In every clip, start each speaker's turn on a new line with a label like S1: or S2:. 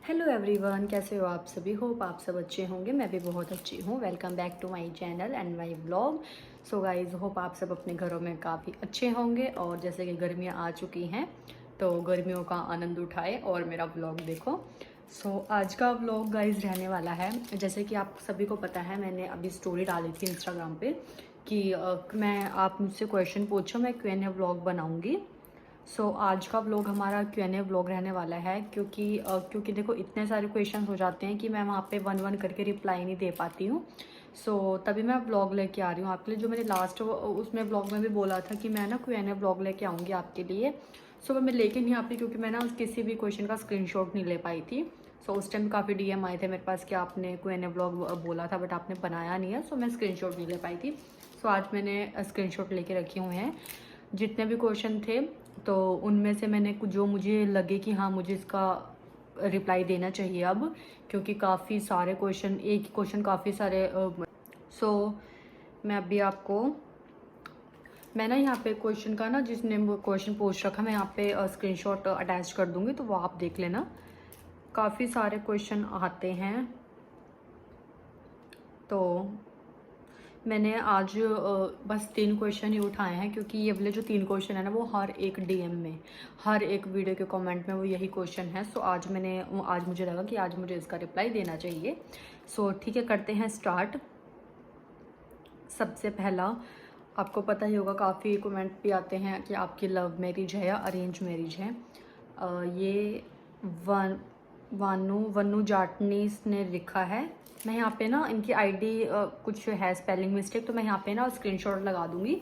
S1: Hello everyone, कैसे हो आप सभी। होप आप सब अच्छे होंगे। मैं भी बहुत अच्छी हूँ। Welcome back to my channel and my vlog. So guys, hope आप सब अपने घरों में काफ़ी अच्छे होंगे और जैसे कि गर्मियाँ आ चुकी हैं तो गर्मियों का आनंद उठाए और मेरा व्लॉग देखो। आज का व्लॉग गाइज रहने वाला है, जैसे कि आप सभी को पता है, मैंने अभी स्टोरी डाली थी इंस्टाग्राम पे कि आप मुझसे क्वेश्चन पूछो, मैं Q&A व्लॉग बनाऊँगी। आज का व्लॉग हमारा Q&A व्लॉग रहने वाला है क्योंकि देखो इतने सारे क्वेश्चन हो जाते हैं कि मैं वहाँ पे वन वन करके रिप्लाई नहीं दे पाती हूँ। तभी मैं व्लॉग लेके आ रही हूँ आपके लिए। जो मैंने लास्ट उसमें व्लॉग में भी बोला था कि मैं ना Q&A व्लॉग लेके आऊँगी आपके लिए। वो मैं लेके नहीं आ पाई क्योंकि मैं ना किसी भी क्वेश्चन का स्क्रीनशॉट नहीं ले पाई थी। उस टाइम काफ़ी DM आए थे मेरे पास कि आपने Q&A व्लॉग बोला था बट आपने बनाया नहीं है। मैं स्क्रीनशॉट नहीं ले पाई थी। आज मैंने स्क्रीनशॉट लेके रखे हुए हैं जितने भी क्वेश्चन थे। तो उनमें से मैंने कुछ जो मुझे लगे कि हाँ मुझे इसका रिप्लाई देना चाहिए अब, क्योंकि काफ़ी सारे क्वेश्चन, एक ही क्वेश्चन काफ़ी सारे। मैं अभी आपको, मैं ना यहाँ पे क्वेश्चन का ना, जिसने वो क्वेश्चन पूछ रखा, मैं यहाँ पे स्क्रीनशॉट अटैच कर दूँगी तो वो आप देख लेना। काफ़ी सारे क्वेश्चन आते हैं। तो मैंने आज बस 3 क्वेश्चन ही उठाए हैं क्योंकि ये वाले जो 3 क्वेश्चन है ना वो हर एक DM में, हर एक वीडियो के कमेंट में वो यही क्वेश्चन है। आज मुझे लगा कि आज मुझे इसका रिप्लाई देना चाहिए। ठीक है, करते हैं स्टार्ट। सबसे पहला, आपको पता ही होगा, काफ़ी कमेंट भी आते हैं कि आपकी लव मैरिज है या अरेंज मैरिज है। ये वन वानू वनु जाटनीस ने लिखा है। मैं यहाँ पे ना इनकी आईडी कुछ है स्पेलिंग मिस्टेक, तो मैं यहाँ पे ना स्क्रीनशॉट लगा दूँगी।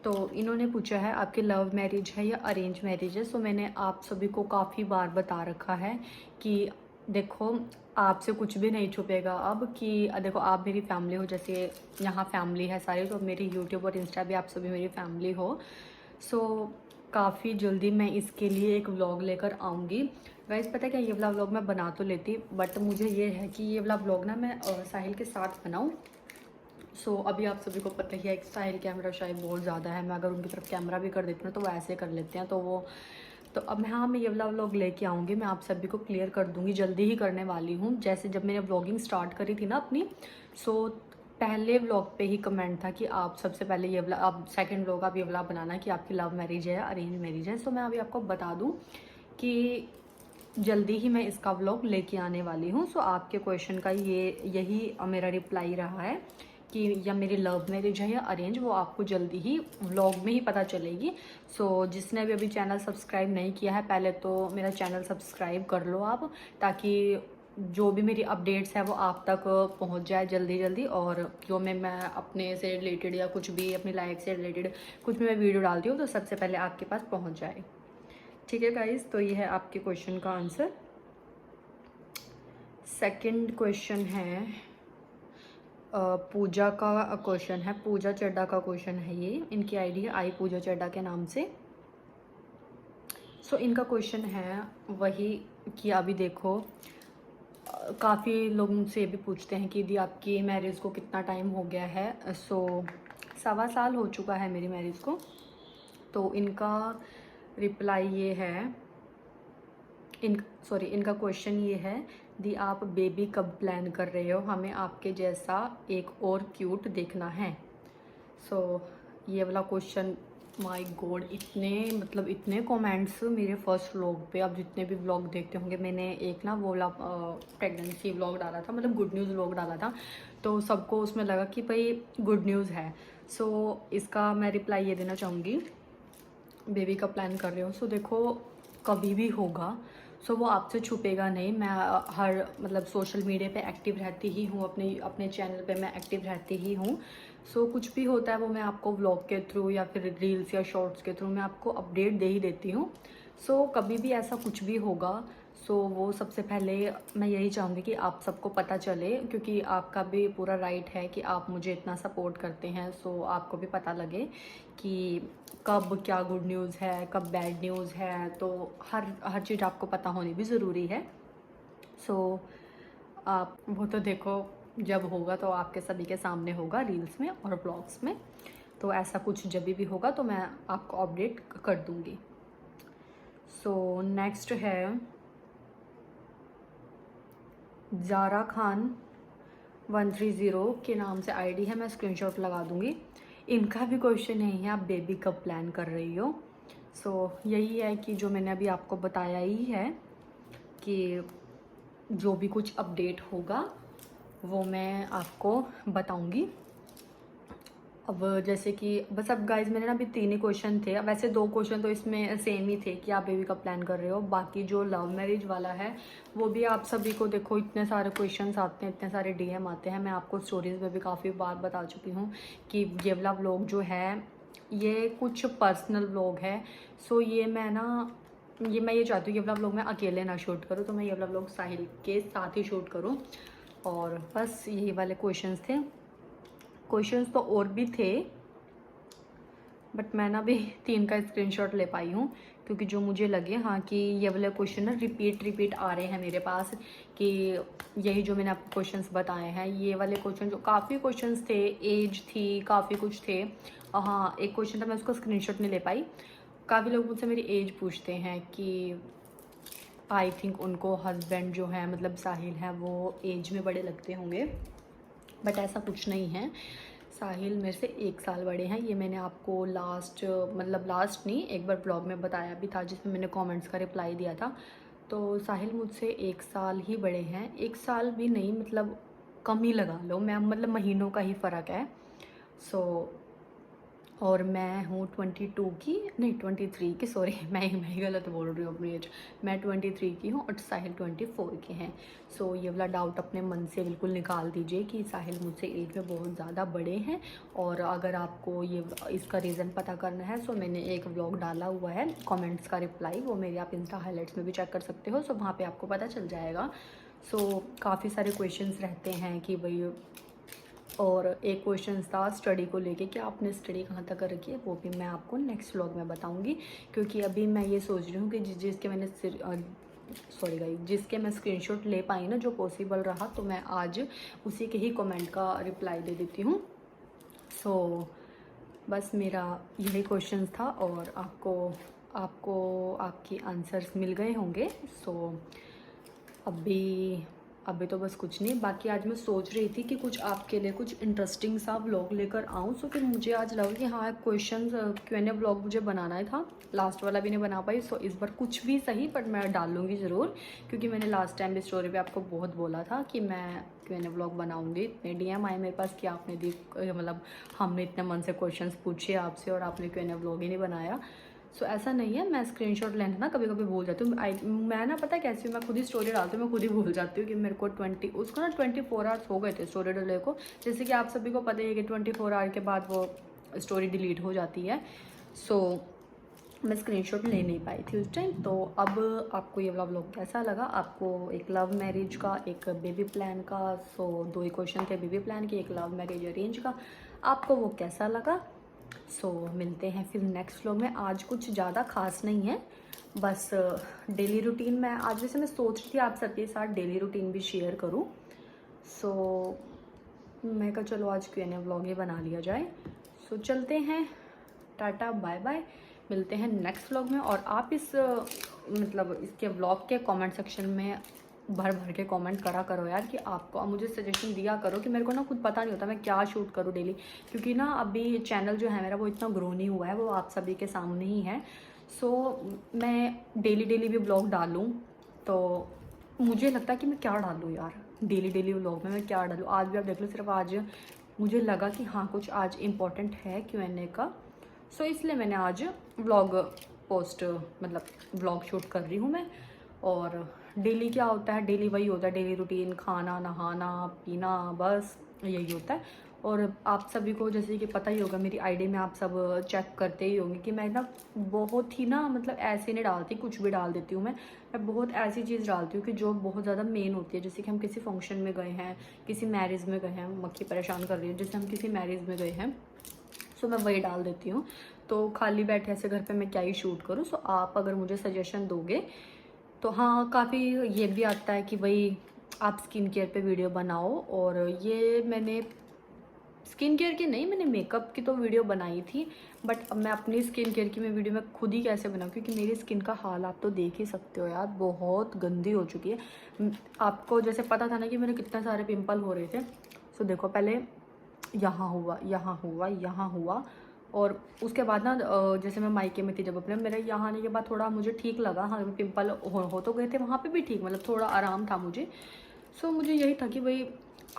S1: तो इन्होंने पूछा है आपकी लव मैरिज है या अरेंज मैरिज है। मैंने आप सभी को काफ़ी बार बता रखा है कि देखो, आपसे कुछ भी नहीं छुपेगा अब कि देखो आप मेरी फैमिली हो, जैसे यहाँ फैमिली है सारी, तो मेरी यूट्यूब और इंस्टा भी आप सभी मेरी फैमिली हो। काफ़ी जल्दी मैं इसके लिए एक व्लॉग लेकर आऊँगी। गाइस, पता है क्या, ये वाला व्लॉग मैं बना तो लेती बट मुझे ये है कि ये वाला व्लॉग ना मैं साहिल के साथ बनाऊँ। अभी आप सभी को पता ही है साहिल कैमरा शायद बहुत ज़्यादा है। मैं अगर उनकी तरफ कैमरा भी कर देती हूँ तो वो ऐसे कर लेते हैं। तो अब मैं ये वाला व्लॉग लेके आऊँगी। मैं आप सभी को क्लियर कर दूँगी, जल्दी ही करने वाली हूँ। जैसे जब मैंने व्लॉगिंग स्टार्ट करी थी ना अपनी, पहले व्लॉग पे ही कमेंट था कि आप सबसे पहले ये वाला, आप सेकंड व्लॉग आप ये वाला बनाना कि आपकी लव मैरिज है या अरेंज मैरिज है। मैं अभी आपको बता दूँ कि जल्दी ही मैं इसका व्लॉग लेके आने वाली हूँ। आपके क्वेश्चन का यही मेरा रिप्लाई रहा है कि या मेरी लव मैरिज है या अरेंज, वो आपको जल्दी ही व्लॉग में ही पता चलेगी। जिसने भी अभी चैनल सब्सक्राइब नहीं किया है, पहले तो मेरा चैनल सब्सक्राइब कर लो आप, ताकि जो भी मेरी अपडेट्स है वो आप तक पहुंच जाए जल्दी जल्दी। और जो मैं अपने से रिलेटेड या कुछ भी अपनी लाइफ से रिलेटेड कुछ भी मैं वीडियो डालती हूँ तो सबसे पहले आपके पास पहुँच जाए। ठीक है गाइज, तो ये है आपके क्वेश्चन का आंसर। सेकंड क्वेश्चन है पूजा का क्वेश्चन है, पूजा चड्डा का क्वेश्चन है। ये इनकी आईडी है आई पूजा चड्डा के नाम से। इनका क्वेश्चन है वही कि अभी देखो, काफ़ी लोग मुझसे ये भी पूछते हैं कि दी आपकी मैरिज को कितना टाइम हो गया है। 1.25 साल हो चुका है मेरी मैरिज को। तो इनका रिप्लाई ये है, इनका क्वेश्चन ये है, दी आप बेबी कब प्लान कर रहे हो, हमें आपके जैसा एक और क्यूट देखना है। ये वाला क्वेश्चन, माय गॉड, इतने कमेंट्स मेरे फर्स्ट व्लॉग पे। आप जितने भी व्लॉग देखते होंगे, मैंने एक ना वो वाला प्रेगनेंसी व्लॉग डाला था, मतलब गुड न्यूज़ व्लॉग डाला था, तो सबको उसमें लगा कि भाई गुड न्यूज़ है। इसका मैं रिप्लाई ये देना चाहूँगी, बेबी का प्लान कर रहे हो। देखो, कभी भी होगा, वो आपसे छुपेगा नहीं। मैं हर सोशल मीडिया पे एक्टिव रहती ही हूँ, अपने चैनल पे मैं एक्टिव रहती ही हूँ। कुछ भी होता है वो मैं आपको व्लॉग के थ्रू या फिर रील्स या शॉर्ट्स के थ्रू मैं आपको अपडेट दे ही देती हूँ। कभी भी ऐसा कुछ भी होगा, वो सबसे पहले मैं यही चाहूँगी कि आप सबको पता चले, क्योंकि आपका भी पूरा राइट है कि आप मुझे इतना सपोर्ट करते हैं। आपको भी पता लगे कि कब क्या गुड न्यूज़ है, कब बैड न्यूज़ है। तो हर चीज़ आपको पता होनी भी ज़रूरी है। आप वो तो देखो, जब होगा तो आपके सभी के सामने होगा, रील्स में और ब्लॉग्स में। तो ऐसा कुछ जब भी होगा तो मैं आपको अपडेट कर दूँगी। नेक्स्ट है ज़ारा खान 130 के नाम से आईडी है, मैं स्क्रीनशॉट लगा दूँगी। इनका भी क्वेश्चन यही है, आप बेबी कब प्लान कर रही हो। सो यही है कि जो मैंने अभी आपको बताया ही है कि जो भी कुछ अपडेट होगा वो मैं आपको बताऊंगी। अब जैसे कि बस अब गाइज मेरे ना अभी 3 ही क्वेश्चन थे, वैसे 2 क्वेश्चन तो इसमें सेम ही थे कि आप बेबी का प्लान कर रहे हो। बाकी जो लव मैरिज वाला है वो भी आप सभी को, देखो इतने सारे क्वेश्चंस आते हैं, इतने सारे डीएम आते हैं। मैं आपको स्टोरीज में भी काफ़ी बार बता चुकी हूँ कि ये वाला व्लॉग जो है ये कुछ पर्सनल व्लॉग है। सो ये मैं ये चाहती हूँ कि ये वाला व्लॉग मैं अकेले ना शूट करूँ, तो मैं ये वाला व्लॉग साहिल के साथ ही शूट करूँ। और बस यही वाले क्वेश्चंस थे। क्वेश्चंस तो और भी थे बट मैं ना भी 3 का स्क्रीनशॉट ले पाई हूँ, क्योंकि जो मुझे लगे हाँ कि ये वाले क्वेश्चन ना रिपीट आ रहे हैं मेरे पास, कि यही जो मैंने आपको क्वेश्चंस बताए हैं ये वाले क्वेश्चन, जो काफ़ी क्वेश्चंस थे, एज थी, काफ़ी कुछ थे। हाँ एक क्वेश्चन था मैं उसको स्क्रीनशॉट नहीं ले पाई। काफ़ी लोग मुझसे मेरी एज पूछते हैं कि आई थिंक उनको हस्बैंड जो है मतलब साहिल है वो एज में बड़े लगते होंगे, बट ऐसा कुछ नहीं है। साहिल मेरे से 1 साल बड़े हैं। ये मैंने आपको लास्ट नहीं, एक बार ब्लॉग में बताया भी था जिसमें मैंने कमेंट्स का रिप्लाई दिया था। तो साहिल मुझसे 1 साल ही बड़े हैं, 1 साल भी नहीं, मतलब कम ही लगा लो, मैं मतलब महीनों का ही फ़र्क है। सो और मैं हूँ 22 की, नहीं 23 की, सॉरी मैं ही गलत बोल रही हूँ अपनी एज। मैं 23 की हूँ और साहिल 24 के हैं। सो ये वाला डाउट अपने मन से बिल्कुल निकाल दीजिए कि साहिल मुझसे एज में बहुत ज़्यादा बड़े हैं। और अगर आपको ये इसका रीज़न पता करना है सो मैंने एक व्लॉग डाला हुआ है कमेंट्स का रिप्लाई, वो मेरे आप इंस्टा हाईलाइट्स में भी चेक कर सकते हो। सो वहाँ पर आपको पता चल जाएगा। सो काफ़ी सारे क्वेश्चंस रहते हैं कि भाई, और एक क्वेश्चन था स्टडी को लेके कि आपने स्टडी कहाँ तक कर रखी है, वो भी मैं आपको नेक्स्ट व्लॉग में बताऊंगी। क्योंकि अभी मैं ये सोच रही हूँ कि जिसके मैं स्क्रीनशॉट ले पाई ना, जो पॉसिबल रहा, तो मैं आज उसी के ही कमेंट का रिप्लाई दे देती हूँ। सो बस मेरा यही क्वेश्चन था और आपको आपकी आंसर्स मिल गए होंगे। सो अभी तो बस कुछ नहीं। बाकी आज मैं सोच रही थी कि कुछ आपके लिए कुछ इंटरेस्टिंग सा व्लॉग लेकर आऊँ। सो फिर मुझे आज लगा कि हाँ क्वेश्चन Q&A व्लॉग मुझे बनाना ही था, लास्ट वाला भी नहीं बना पाई। सो इस बार कुछ भी सही बट मैं डाल लूँगी ज़रूर, क्योंकि मैंने लास्ट टाइम भी स्टोरी पे आपको बहुत बोला था कि मैं Q&A व्लॉग बनाऊँगी। इतने DM आए मेरे पास कि आपने मतलब हमने इतने मन से क्वेश्चन पूछे आपसे और आपने Q&A व्लॉग ही नहीं बनाया। सो ऐसा नहीं है, मैं स्क्रीनशॉट लेना ना कभी कभी भूल जाती हूँ। मैं ना पता है कैसी हूँ, मैं खुद ही स्टोरी डालती हूँ, मैं खुद ही भूल जाती हूँ कि मेरे को 24 आवर्स हो गए थे स्टोरी डाले को। जैसे कि आप सभी को पता ही है कि 24 आवर के बाद वो स्टोरी डिलीट हो जाती है। सो मैं स्क्रीनशॉट ले नहीं पाई थी उस टाइम। तो अब आपको ये वाला व्लॉग कैसा लगा, आपको एक लव मैरिज का, एक बेबी प्लान का, सो 2 ही क्वेश्चन थे बेबी प्लान के, एक लव मैरिज अरेंज का, आपको वो कैसा लगा। सो मिलते हैं फिर नेक्स्ट व्लॉग में। आज कुछ ज़्यादा खास नहीं है, बस डेली रूटीन मैं आज, वैसे मैं सोच रही थी आप सबके साथ डेली रूटीन भी शेयर करूं। सो मैं कहा चलो आज Q&A व्लॉग ही बना लिया जाए। सो चलते हैं, टाटा बाय बाय, मिलते हैं नेक्स्ट व्लॉग में। और आप मतलब इसके व्लॉग के कमेंट सेक्शन में भर भर के कमेंट करा करो यार, कि आपको मुझे सजेशन दिया करो, कि मेरे को ना खुद पता नहीं होता मैं क्या शूट करूँ डेली। क्योंकि ना अभी चैनल जो है मेरा वो इतना ग्रो नहीं हुआ है, वो आप सभी के सामने ही है। सो मैं डेली भी ब्लॉग डालूँ तो मुझे लगता है कि मैं क्या डालूँ यार, डेली व्लॉग में मैं क्या डालूँ। आज भी आप देख लो, सिर्फ आज मुझे लगा कि हाँ कुछ आज इम्पोर्टेंट है Q&A का। सो इसलिए मैंने आज व्लॉग व्लॉग शूट कर रही हूँ मैं। और डेली क्या होता है, डेली वही होता है, डेली रूटीन, खाना नहाना पीना, बस यही होता है। और आप सभी को जैसे कि पता ही होगा, मेरी आईडी में आप सब चेक करते ही होंगे कि मैं ना बहुत ही ना मतलब ऐसे नहीं डालती, कुछ भी डाल देती हूँ मैं बहुत ऐसी चीज़ डालती हूँ कि जो बहुत ज़्यादा मेन होती है। जैसे कि हम किसी फंक्शन में गए हैं, किसी मैरिज में गए हैं, मक्खी परेशान कर रही है, जैसे हम किसी मैरिज में गए हैं, सो मैं वही डाल देती हूँ। तो खाली बैठे ऐसे घर पे मैं क्या ही शूट करूँ। सो आप अगर मुझे सजेशन दोगे तो हाँ, काफ़ी ये भी आता है कि भाई आप स्किन केयर पे वीडियो बनाओ। और ये मैंने स्किन केयर की नहीं, मैंने मेकअप की तो वीडियो बनाई थी, बट अब मैं अपनी स्किन केयर की मैं वीडियो में खुद ही कैसे बनाऊँ, क्योंकि मेरी स्किन का हाल आप तो देख ही सकते हो यार, बहुत गंदी हो चुकी है। आपको जैसे पता था ना कि मेरे कितने सारे पिंपल हो रहे थे, सो देखो पहले यहाँ हुआ, यहाँ हुआ, यहाँ हुआ, और उसके बाद ना जैसे मैं मायके में थी जब अपने, मेरे यहाँ आने के बाद थोड़ा मुझे ठीक लगा। हाँ, पिंपल हो तो गए थे वहाँ पे भी ठीक, मतलब थोड़ा आराम था मुझे। सो मुझे यही था कि भाई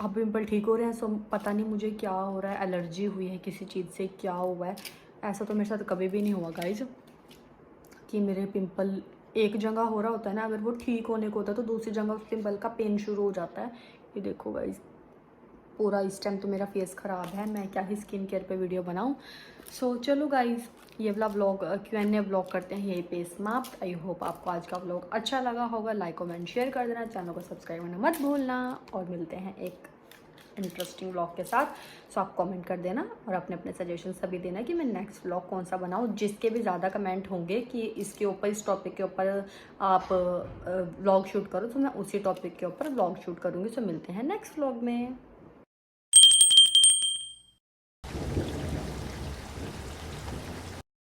S1: अब पिंपल ठीक हो रहे हैं, सो पता नहीं मुझे क्या हो रहा है, एलर्जी हुई है किसी चीज़ से, क्या हुआ है। ऐसा तो मेरे साथ कभी भी नहीं हुआ गाइज कि मेरे पिंपल एक जगह हो रहा होता है ना, अगर वो ठीक होने को होता है तो दूसरी जगह उस पिंपल का पेन शुरू हो जाता है। ये देखो गाइज, पूरा इस टाइम तो मेरा फेस ख़राब है, मैं क्या ही स्किन केयर पे वीडियो बनाऊँ। सो चलो गाइज, ये वाला व्लॉग Q&A व्लॉग करते हैं यहीं पे समाप्त। आई होप आपको आज का व्लॉग अच्छा लगा होगा। लाइक कमेंट शेयर कर देना, चैनल को सब्सक्राइब करना मत भूलना, और मिलते हैं एक इंटरेस्टिंग व्लॉग के साथ। सो आप कमेंट कर देना और अपने अपने सजेशन सभी देना कि मैं नेक्स्ट व्लॉग कौन सा बनाऊँ। जिसके भी ज़्यादा कमेंट होंगे कि इसके ऊपर, इस टॉपिक के ऊपर आप व्लॉग शूट करो, तो मैं उसी टॉपिक के ऊपर व्लॉग शूट करूँगी। सो मिलते हैं नेक्स्ट व्लॉग में।